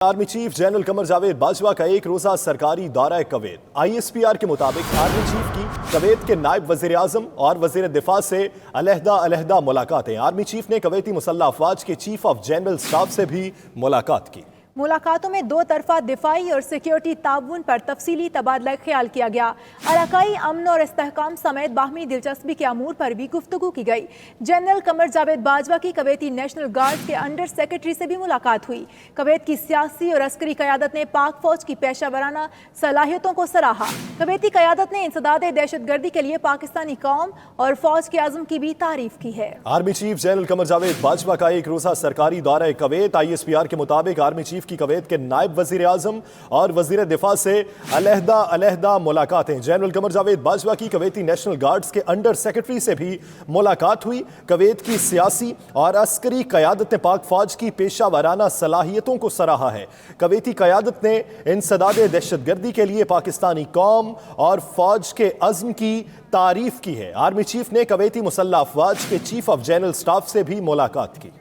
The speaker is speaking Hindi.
Army chief general Qamar Javed Bajwa का एक रोजा सरकारी दौरा कवैत। ISPR के मुताबिक आर्मी चीफ की कवैत के नायब वजीर आजम और वजीर दिफा से अलहदा मुलाकातें। आर्मी चीफ ने कवैती मुसल्लह अफवाज के चीफ ऑफ जनरल स्टाफ से भी मुलाकात की। मुलाकातों में दो तरफा दिफाई और सिक्योरिटी ताउन पर तफसीली तबादला ख्याल किया गया। इलाकाई अमन और इस्तेहकाम समेत बाहमी दिलचस्पी के अमूर पर भी गुफ्तगू की गई। जनरल कमर जावेद बाजवा की कवैती नेशनल गार्ड के अंडर सेक्रेटरी से भी मुलाकात हुई। कवैत की सियासी और अस्करी क़यादत ने पाक फौज की पेशा वराना सलाहियतों को सराहा। कवैती क़यादत ने इंसदाद दहशत गर्दी के लिए पाकिस्तानी कौम और फौज के आज़म की भी तारीफ की है। Army chief general Qamar Javed Bajwa का एक रोजा सरकारी दौरा कवैत। ISPR के मुताबिक आर्मी चीफ की कवैत के नायब वजीर आजम और वजीर दिफा से अलहदा मुलाकातें। जनरल कमर जावेद बाजवा की कवैती नेशनल गार्ड्स के अंडर सेक्रेटरी से भी मुलाकात हुई। कवैत की सियासी और अस्करी क़यादत ने पाक फौज की पेशा वराना सलाहियतों को सराहा है। कवैती क़यादत ने इंसदाद दहशत गर्दी के लिए पाकिस्तानी कौम और फौज के अज़्म की तारीफ की है। आर्मी चीफ ने कवैती मुसल्लह अफवाज के चीफ ऑफ जनरल स्टाफ से भी मुलाकात की।